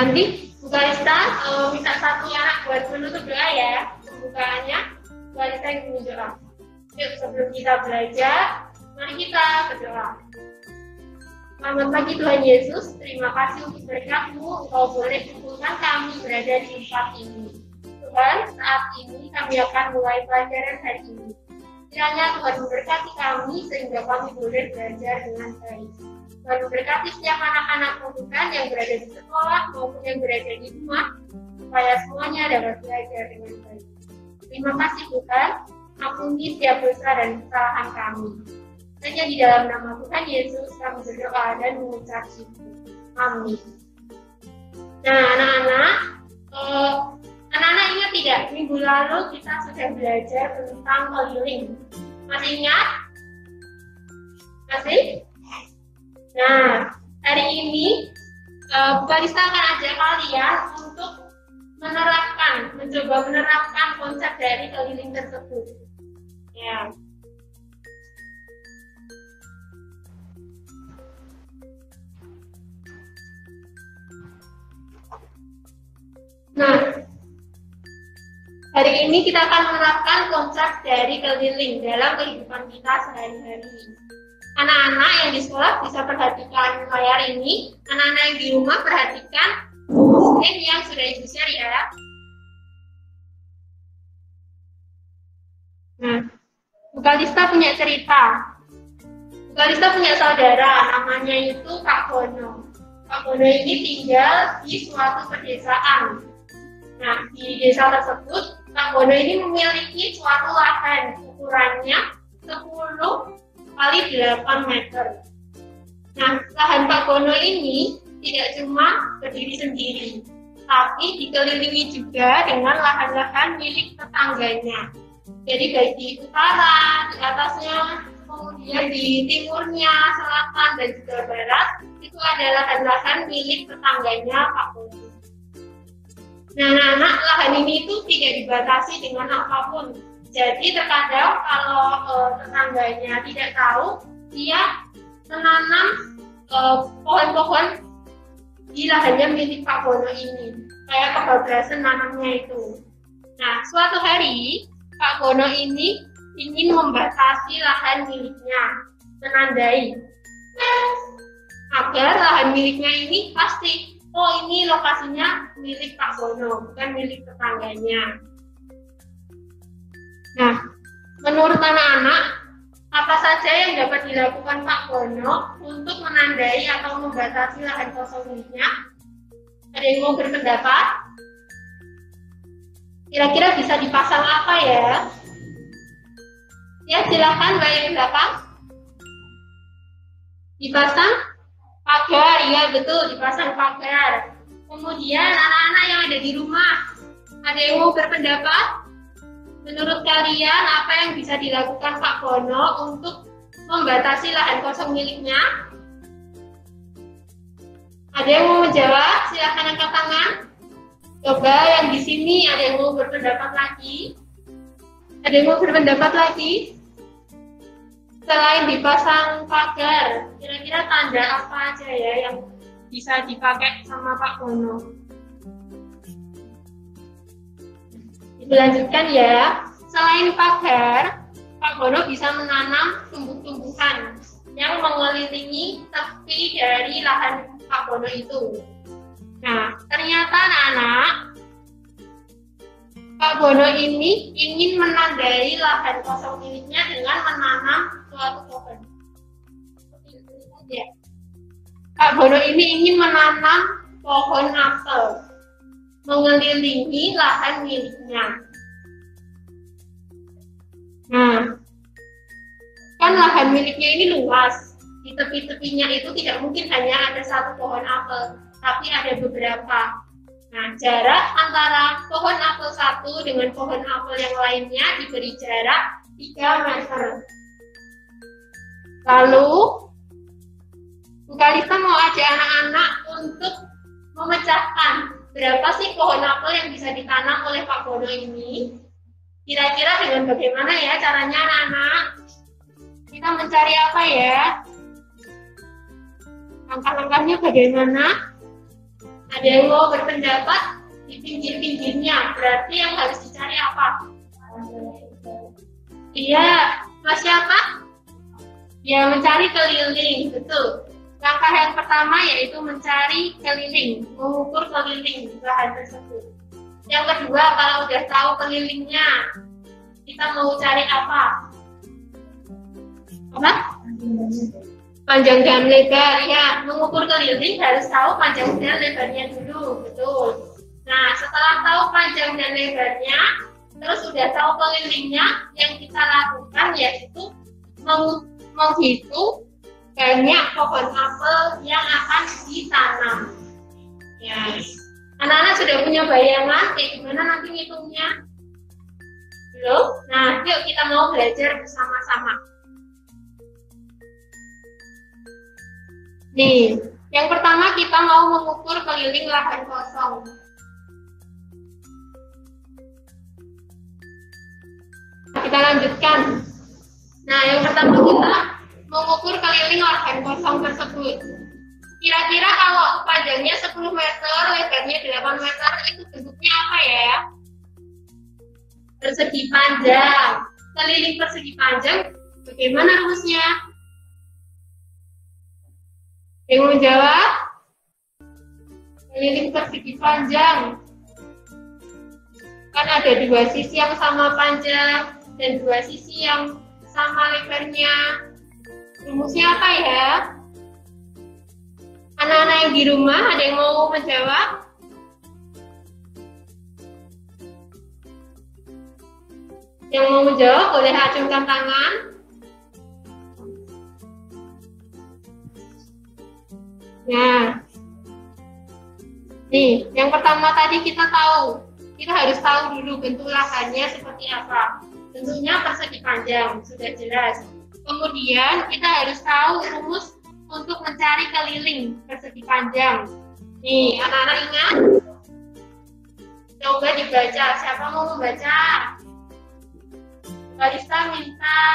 nanti Bu Kalista minta satu anak buat menutup doa ya. Pembukaannya Bu Kalista yang berdoa. Yuk, sebelum kita belajar, mari kita berdoa. Selamat pagi Tuhan Yesus, terima kasih untuk berkat-Mu, Engkau boleh kumpulkan kami berada di tempat ini. Tuhan, saat ini kami akan mulai pelajaran hari ini. Kiranya Tuhan memberkati kami sehingga kami boleh belajar dengan baik. Tuhan memberkati setiap anak-anak Tuhan yang berada di sekolah maupun yang berada di rumah, supaya semuanya dapat belajar dengan baik. Terima kasih Tuhan, ampuni setiap dosa dan kesalahan kami. Hanya di dalam nama Tuhan Yesus kami berdoa dan mengucap syukur. Amin. Nah, anak-anak ingat tidak? Minggu lalu kita sudah belajar tentang keliling. Masih ingat? Masih? Nah, hari ini Bu Kalista akan ajak kalian untuk mencoba menerapkan konsep dari keliling tersebut. Ya. Nah, hari ini kita akan menerapkan konsep dari keliling dalam kehidupan kita sehari-hari. Anak-anak yang di sekolah bisa perhatikan layar ini, anak-anak yang di rumah perhatikan screen yang sudah Ibu share ya. Nah, Bu Kalista punya cerita. Bu Kalista punya saudara, namanya itu Kak Bono. Kak Bono ini tinggal di suatu pedesaan. Nah, di desa tersebut, Kak Bono ini memiliki suatu lahan ukurannya 10 kali 8 meter. Nah, lahan Pak Bono ini tidak cuma berdiri sendiri, tapi dikelilingi juga dengan lahan-lahan milik tetangganya. Jadi baik di utara, di atasnya, kemudian di timurnya, selatan, dan juga barat, itu adalah lahan-lahan milik tetangganya Pak Bono. Nah, anak-anak, lahan ini itu tidak dibatasi dengan apapun. Jadi terkadang kalau tetangganya tidak tahu, dia menanam pohon-pohon di lahannya milik Pak Bono ini, kayak kebablasan nanamnya itu. Nah, suatu hari Pak Bono ini ingin membatasi lahan miliknya, menandai agar lahan miliknya ini pasti, oh ini lokasinya milik Pak Bono, bukan milik tetangganya. Nah, menurut anak-anak, apa saja yang dapat dilakukan Pak Bono untuk menandai atau membatasi lahan kosong miliknya? Ada yang mau berpendapat? Kira-kira bisa dipasang apa ya? Ya, silakan Mbak yang belakang. Dipasang pagar, ya betul, dipasang pagar. Kemudian anak-anak yang ada di rumah, ada yang mau berpendapat? Menurut kalian, apa yang bisa dilakukan Pak Bono untuk membatasi lahan kosong miliknya? Ada yang mau menjawab? Silakan angkat tangan. Coba yang di sini ada yang mau berpendapat lagi? Ada yang mau berpendapat lagi? Selain dipasang pagar, kira-kira tanda apa aja ya yang bisa dipakai sama Pak Bono? Dilanjutkan ya. Selain pagar, Pak Bono bisa menanam tumbuh-tumbuhan yang mengelilingi tepi dari lahan Pak Bono itu. Nah, ternyata anak-anak, Pak Bono ini ingin menandai lahan kosong miliknya dengan menanam suatu pohon. Pak Bono ini ingin menanam pohon apel mengelilingi lahan miliknya. Nah, kan lahan miliknya ini luas. Di tepi-tepinya itu tidak mungkin hanya ada satu pohon apel, tapi ada beberapa. Nah, jarak antara pohon apel satu dengan pohon apel yang lainnya diberi jarak 3 meter. Lalu, Bu Kalista mau ajak anak-anak untuk memecahkan berapa sih pohon apel yang bisa ditanam oleh Pak Bono ini? Kira-kira dengan bagaimana ya caranya anak-anak? Kita mencari apa ya? Langkah-langkahnya bagaimana? Ada yang mau berpendapat di pinggir-pinggirnya, berarti yang harus dicari apa? Iya, Mas siapa? Ya, mencari keliling, betul. Langkah yang pertama yaitu mencari keliling, mengukur keliling lahan tersebut. Yang kedua, kalau udah tahu kelilingnya, kita mau cari apa? Apa? Panjang dan lebar, ya. Mengukur keliling harus tahu panjang dan lebarnya dulu, betul. Nah, setelah tahu panjang dan lebarnya, terus sudah tahu kelilingnya, yang kita lakukan yaitu menghitung banyak pohon apel yang akan ditanam. Ya, anak-anak sudah punya bayangan kayak gimana nanti ngitungnya? Belum? Nah, yuk kita mau belajar bersama-sama. Nih, yang pertama kita mau mengukur keliling lahan kosong. Kita lanjutkan. Nah, yang pertama kita mengukur keliling lahan kosong tersebut. Kira-kira kalau panjangnya 10 meter, lebarnya 8 meter, itu bentuknya apa ya? Persegi panjang. Keliling persegi panjang, bagaimana rumusnya? Yang mau jawab? Keliling persegi panjang. Kan ada dua sisi yang sama panjang dan dua sisi yang sama lebarnya. Rumusnya apa ya? Anak-anak yang di rumah ada yang mau menjawab? Yang mau menjawab boleh acungkan tangan. Nah, nih, yang pertama tadi kita harus tahu dulu bentuk lahannya seperti apa. Bentuknya persegi panjang, sudah jelas. Kemudian kita harus tahu rumus untuk mencari keliling persegi panjang. Nih, anak-anak ingat? Coba dibaca. Siapa mau membaca? Barista minta.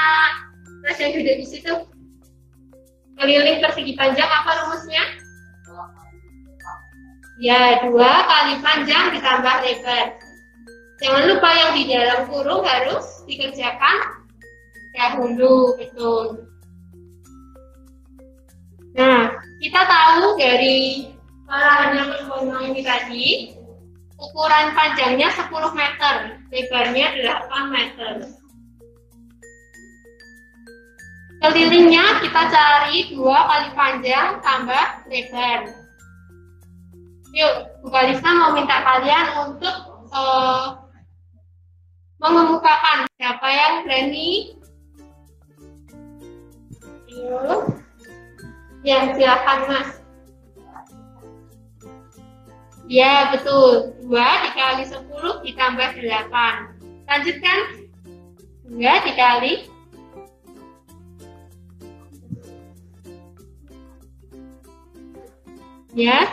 Terus yang duduk di situ. Keliling persegi panjang apa rumusnya? Ya, 2 kali panjang ditambah lebar. Jangan lupa yang di dalam kurung harus dikerjakan dahulu, betul. Nah, kita tahu dari lahan yang kosong ini tadi, ukuran panjangnya 10 meter, lebarnya 8 meter. Kelilingnya kita cari 2 kali panjang tambah lebar. Yuk, Bu Kalista mau minta kalian untuk mengemukakan. Siapa yang berani? Yuk. Ya, silakan Mas. Ya, betul. 2 dikali 10 ditambah 8. Lanjutkan. 2 dikali ya.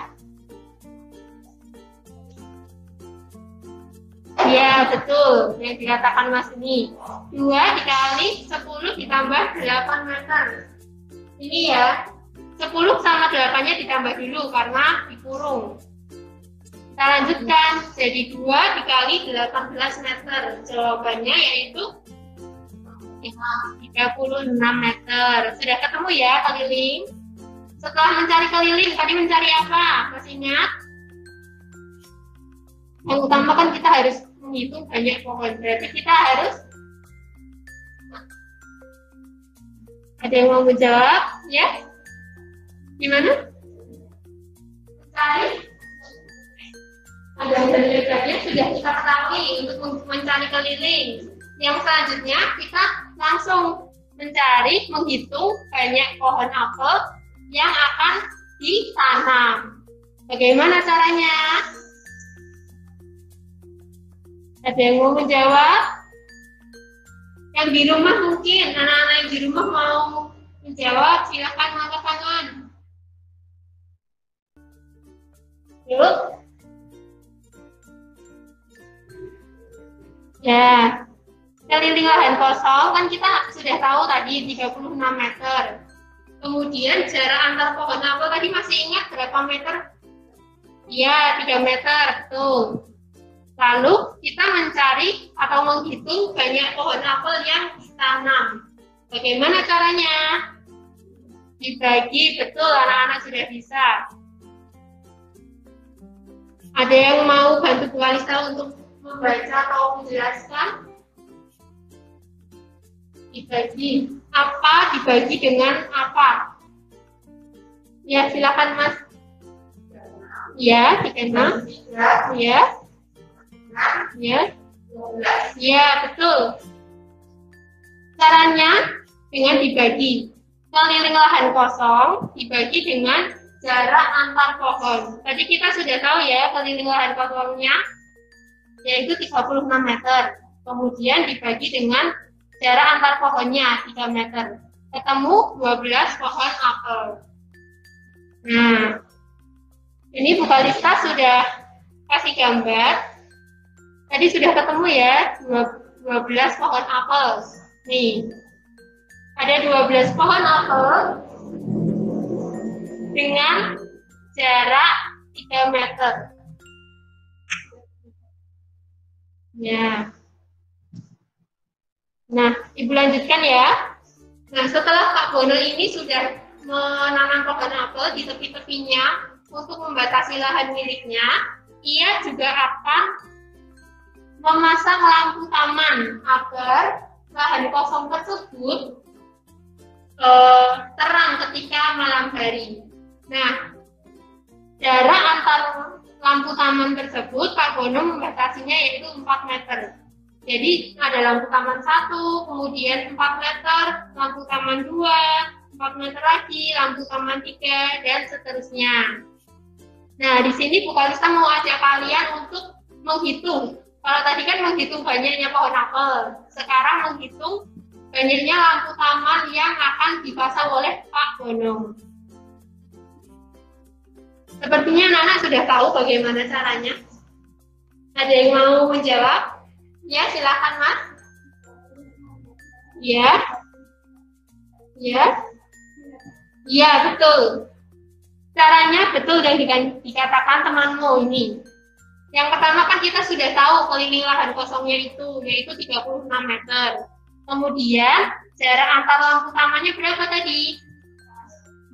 Ya, betul. Yang dikatakan Mas ini. 2 dikali 10 ditambah 8 meter. Ini ya. 10 sama 8-nya ditambah dulu karena dikurung. Kita lanjutkan. Jadi 2 dikali 18 meter. Jawabannya yaitu 36 meter. Sudah ketemu ya keliling? Setelah mencari keliling, tadi mencari apa? Masih ingat? Yang utama kan kita harus menghitung banyak pohon. Berarti kita harus ada yang mau menjawab? Ya? Gimana? Mencari panjang dan lebarnya sudah kita ketahui untuk mencari keliling. Yang selanjutnya kita langsung menghitung banyak pohon apel yang akan ditanam. Bagaimana caranya? Ada yang mau menjawab? Yang di rumah mungkin, anak-anak yang di rumah mau menjawab, silakan angkat tangan. Yuk. Ya, keliling lahan kosong kan kita sudah tahu tadi 36 meter. Kemudian jarak antar pohon apel tadi masih ingat berapa meter? Iya, 3 meter, betul. Lalu kita mencari atau menghitung banyak pohon apel yang ditanam. Bagaimana caranya? Dibagi, betul, anak-anak sudah bisa. Ada yang mau bantu Bu Kalista untuk membaca atau menjelaskan? Dibagi. Apa dibagi dengan apa? Ya, silakan Mas. Ya, 36. Ya. Ya. Ya, betul. Caranya dengan dibagi. Keliling lahan kosong dibagi dengan jarak antar pohon. Tadi kita sudah tahu ya keliling lahan kosongnya yaitu 36 meter. Kemudian dibagi dengan jarak antar pohonnya 3 meter. Ketemu 12 pohon apel. Nah, ini Bu Kalista sudah kasih gambar. Tadi sudah ketemu ya 12 pohon apel. Nih, ada 12 pohon apel dengan jarak 3 meter. Ya. Nah, Ibu lanjutkan ya. Nah, setelah Pak Bono ini sudah menanam pohon apel di tepi-tepinya untuk membatasi lahan miliknya, ia juga akan memasang lampu taman agar lahan kosong tersebut terang ketika malam hari. Nah, jarak antar lampu taman tersebut Pak Bono membatasinya yaitu 4 meter. Jadi ada lampu taman 1, kemudian 4 meter, lampu taman 2, 4 meter lagi, lampu taman 3, dan seterusnya. Nah, di sini Bu Kalista mau ajak kalian untuk menghitung. Kalau tadi kan menghitung banyaknya pohon apel, sekarang menghitung banyaknya lampu taman yang akan dipasang oleh Pak Bono. Sepertinya anak-anak sudah tahu bagaimana caranya. Ada yang mau menjawab? Ya, silakan Mas. Ya. Ya. Ya, betul. Caranya betul dan dikatakan temanmu ini. Yang pertama kan kita sudah tahu keliling lahan kosongnya itu, yaitu 36 meter. Kemudian jarak antar lampu tamannya berapa tadi?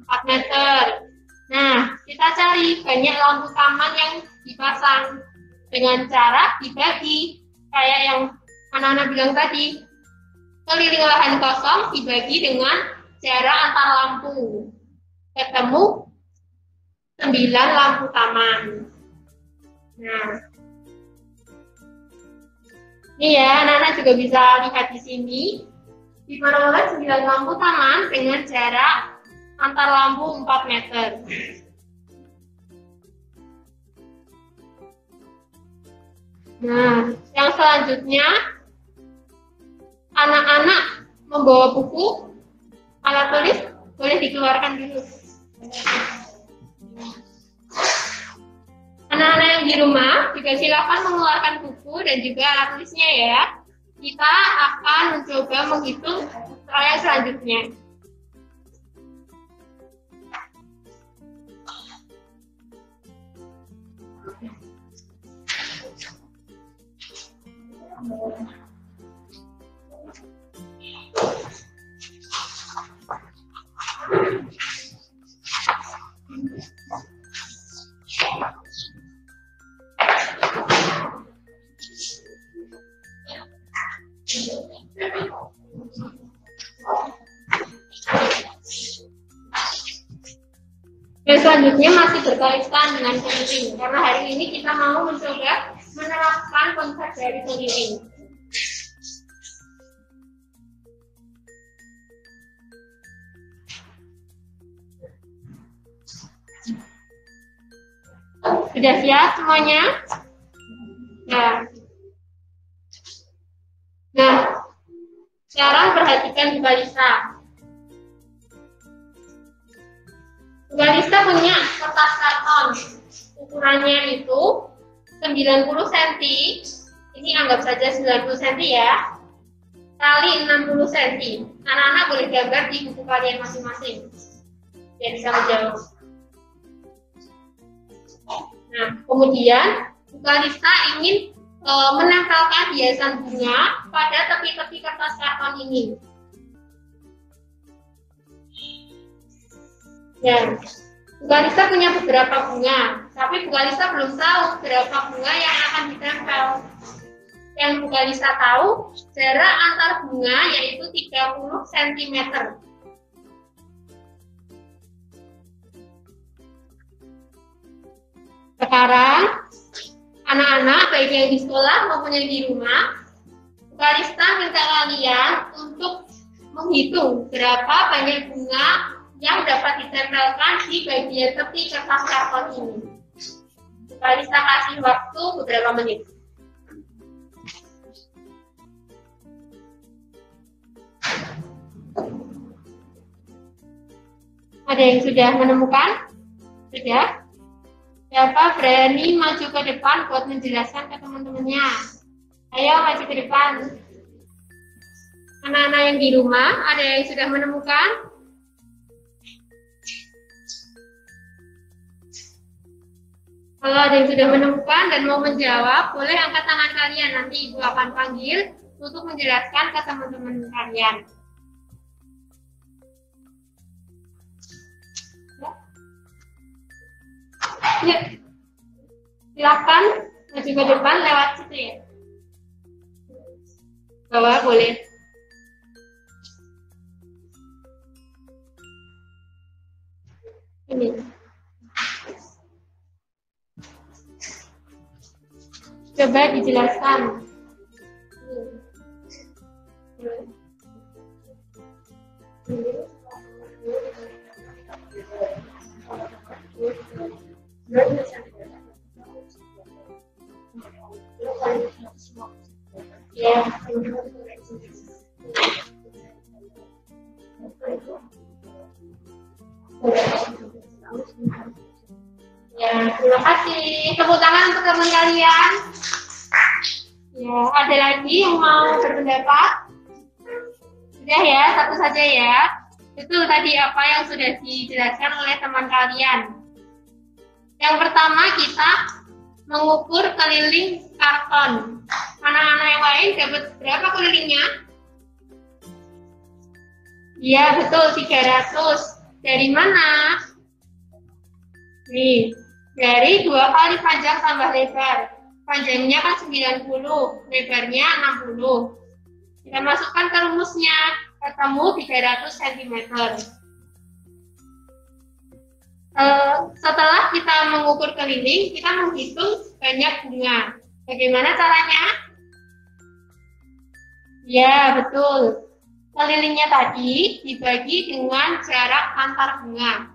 4 meter. Nah, kita cari banyak lampu taman yang dipasang dengan cara dibagi. Kayak yang anak-anak bilang tadi, keliling lahan kosong dibagi dengan jarak antar lampu. Ketemu 9 lampu taman. Nah, ini ya, anak-anak juga bisa lihat di sini. Diperoleh 9 lampu taman dengan jarak antar lampu 4 meter. Nah, yang selanjutnya, anak-anak membawa buku, alat tulis, boleh dikeluarkan dulu. Anak-anak yang di rumah juga silakan mengeluarkan buku dan juga alat tulisnya ya. Kita akan mencoba menghitung soal selanjutnya. Selanjutnya masih berkaitan dengan keliling, karena hari ini kita mau mencoba menerapkan konsep dari keliling. Sudah siap semuanya? Nah, sekarang perhatikan Bu Kalista. Bu Kalista punya kertas karton, ukurannya itu 90 cm, ini anggap saja 90 cm ya, kali 60 cm. Anak-anak boleh gambar di buku kalian masing-masing, biar bisa menjawab. Nah, kemudian Bu Kalista ingin menempelkan hiasan bunga pada tepi-tepi kertas karton ini. Ya, Bu Kalista punya beberapa bunga, tapi Bu Kalista belum tahu berapa bunga yang akan ditempel. Yang Bu Kalista tahu, jarak antar bunga yaitu 30 cm. Sekarang, anak-anak baik yang di sekolah maupun yang di rumah, Bu Kalista minta kalian untuk menghitung berapa banyak bunga yang dapat ditempelkan di bagian tepi kertas karton ini. Bu Kalista kasih waktu beberapa menit. Ada yang sudah menemukan? Sudah? Siapa berani maju ke depan buat menjelaskan ke teman-temannya? Ayo maju ke depan. Anak-anak yang di rumah, ada yang sudah menemukan? Kalau ada yang sudah menemukan dan mau menjawab, boleh angkat tangan kalian. Nanti Ibu akan panggil untuk menjelaskan ke teman-teman kalian. Ya, silakan maju ke depan lewat situ ya. Bawah boleh. Ini. Coba dijelaskan. Ya. Ya, terima kasih. Tepuk tangan untuk teman kalian. Ya, ada lagi yang mau berpendapat? Sudah ya, satu saja ya. Itu tadi apa yang sudah dijelaskan oleh teman kalian. Yang pertama kita mengukur keliling karton. Anak-anak yang lain dapat berapa kelilingnya? Iya, betul, 300. Dari mana? Nih, dari 2 kali panjang tambah lebar. Panjangnya kan 90, lebarnya 60. Kita masukkan ke rumusnya, ketemu 300 cm. Setelah kita mengukur keliling, kita menghitung banyak bunga. Bagaimana caranya? Ya, betul. Kelilingnya tadi dibagi dengan jarak antar bunga.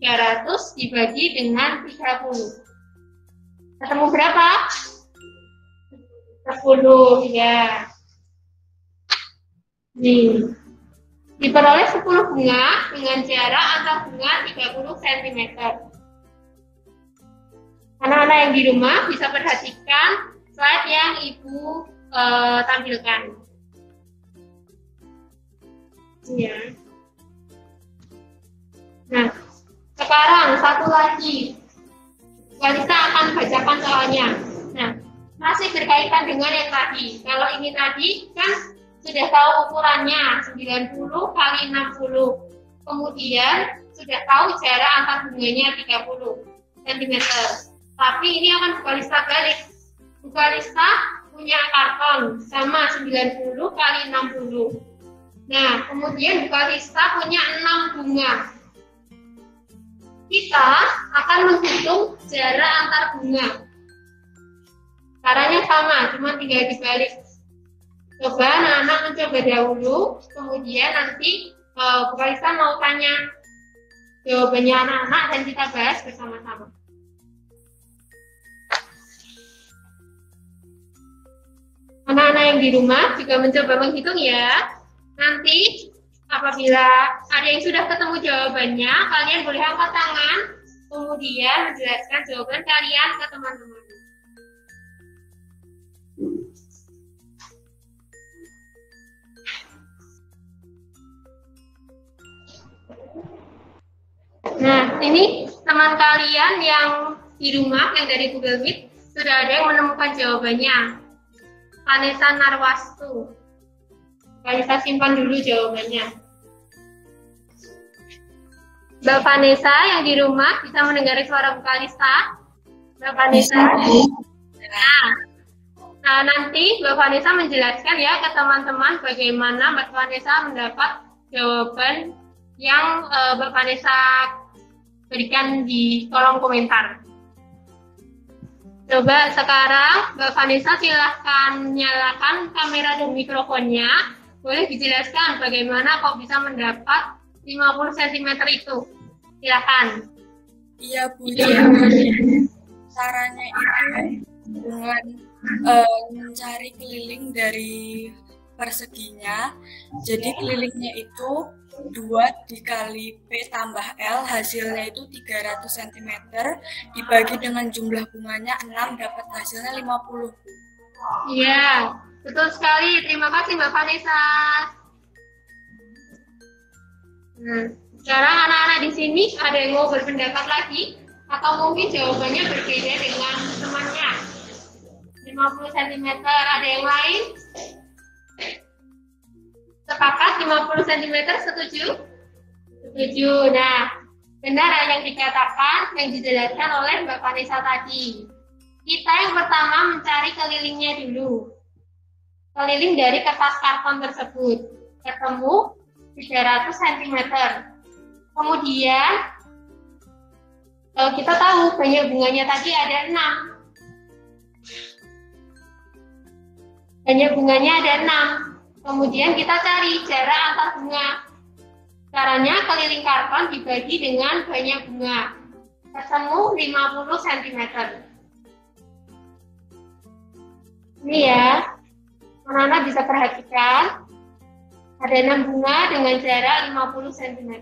300 dibagi dengan 30. Ketemu berapa? 10, ya. Nih. Diperoleh 10 bunga dengan jarak antar bunga 30 cm. Anak-anak yang di rumah bisa perhatikan slide yang Ibu tampilkan. Ya. Nah, sekarang satu lagi. Kalista akan bacakan soalnya. Nah, masih berkaitan dengan yang tadi. Kalau ini tadi kan sudah tahu ukurannya 90 kali 60. Kemudian sudah tahu jarak antar bunganya 30 cm. Tapi ini akan Bu Kalista balik. Bu Kalista punya karton sama 90 kali 60. Nah, kemudian Bu Kalista punya 6 bunga. Kita akan menghitung jarak antar bunga. Caranya sama, cuma tinggal dibalik. Coba anak-anak mencoba dahulu, kemudian nanti Bu Kalista mau tanya jawabannya anak-anak dan kita bahas bersama-sama. Anak-anak yang di rumah juga mencoba menghitung ya. Nanti apabila ada yang sudah ketemu jawabannya, kalian boleh angkat tangan, kemudian menjelaskan jawaban kalian ke teman-teman. Nah, ini teman kalian yang di rumah yang dari Google Meet sudah ada yang menemukan jawabannya. Vanessa Narwastu. Vanessa simpan dulu jawabannya. Mbak Vanessa yang di rumah bisa mendengar suara Bu Kalista? Mbak Vanessa. Nah, nanti Mbak Vanessa menjelaskan ya ke teman-teman bagaimana Mbak Vanessa mendapat jawaban yang Mbak Vanessa berikan di kolom komentar. Coba sekarang Mbak Vanessa silahkan nyalakan kamera dan mikrofonnya. Boleh dijelaskan bagaimana kok bisa mendapat 50 cm itu? Silakan. Iya Bu, caranya itu dengan mencari keliling dari perseginya. Jadi kelilingnya itu 2 dikali P tambah L, hasilnya itu 300 cm, dibagi dengan jumlah bunganya 6, dapat hasilnya 50. Iya, betul sekali. Terima kasih Mbak Vanessa. Nah, sekarang anak-anak di sini ada yang mau berpendapat lagi? Atau mungkin jawabannya berbeda dengan temannya? 50 cm, ada yang lain? Sepakat 50 cm, setuju? Setuju. Nah, benar yang dikatakan, yang dijelaskan oleh Mbak Vanessa tadi. Kita yang pertama mencari kelilingnya dulu. Keliling dari kertas karton tersebut. Ketemu 300 cm. Kemudian, kita tahu banyak bunganya tadi ada 6. Banyak bunganya ada 6. Kemudian kita cari jarak antar bunga. Caranya keliling karton dibagi dengan banyak bunga. Ketemu 50 cm. Ini ya, anak-anak bisa perhatikan. Ada 6 bunga dengan jarak 50 cm.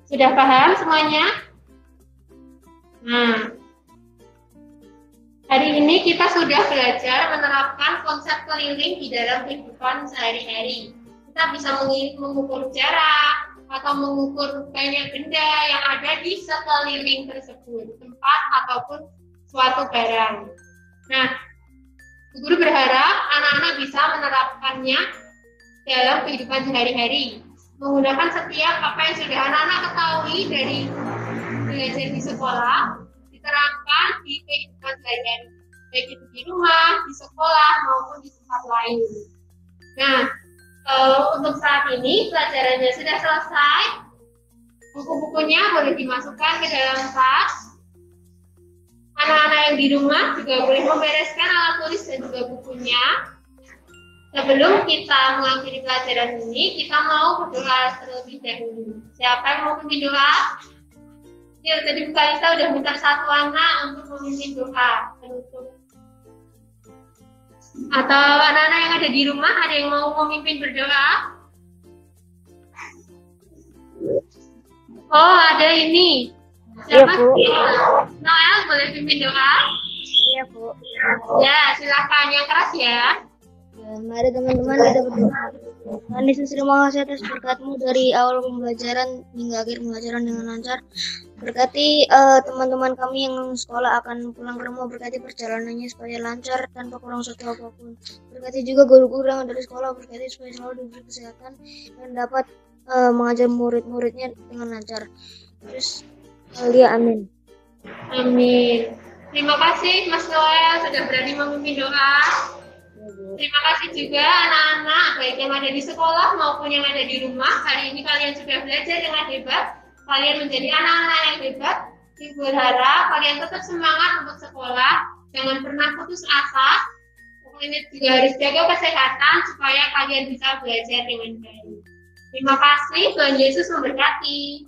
Sudah paham semuanya? Nah, hari ini kita sudah belajar menerapkan konsep keliling di dalam kehidupan sehari-hari. Kita bisa mengukur jarak atau mengukur banyak benda yang ada di sekeliling tersebut, tempat ataupun suatu barang. Nah, guru berharap anak-anak bisa menerapkannya dalam kehidupan sehari-hari, menggunakan setiap apa yang sudah anak-anak ketahui dari belajar di sekolah, diterapkan di kehidupan sehari-hari, baik itu di rumah, di sekolah, maupun di tempat lain. Nah, untuk saat ini pelajarannya sudah selesai. Buku-bukunya boleh dimasukkan ke dalam tas. Anak-anak yang di rumah juga boleh membereskan alat tulis dan juga bukunya. Sebelum kita mengakhiri pelajaran ini, kita mau berdoa terlebih dahulu. Siapa yang mau memimpin doa? Ya, tadi Bu Kalista udah minta satu anak untuk memimpin doa penutup. Atau anak-anak yang ada di rumah, ada yang mau memimpin berdoa? Oh, ada ini. Siapa? Iya, Bu. Noel, boleh pimpin doa? Iya, Bu. Ya, silakan yang keras ya. Mari teman-teman kita berdoa. Tuhan Yesus, terima kasih atas berkat-Mu dari awal pembelajaran hingga akhir pembelajaran dengan lancar. Berkati teman-teman kami yang sekolah akan pulang ke rumah, berkati perjalanannya supaya lancar tanpa kurang satu apapun. Berkati juga guru-guru yang dari sekolah, berkati supaya selalu diberi kesehatan dan dapat mengajar murid-muridnya dengan lancar. Terus, amin. Amin. Terima kasih Mas Noel sudah berani memimpin doa. Terima kasih juga anak-anak baik yang ada di sekolah maupun yang ada di rumah. Hari ini kalian sudah belajar dengan hebat. Kalian menjadi anak-anak yang hebat. Ibu berharap kalian tetap semangat untuk sekolah. Jangan pernah putus asa. Pokoknya juga harus jaga kesehatan supaya kalian bisa belajar dengan baik. Terima kasih. Tuhan Yesus memberkati.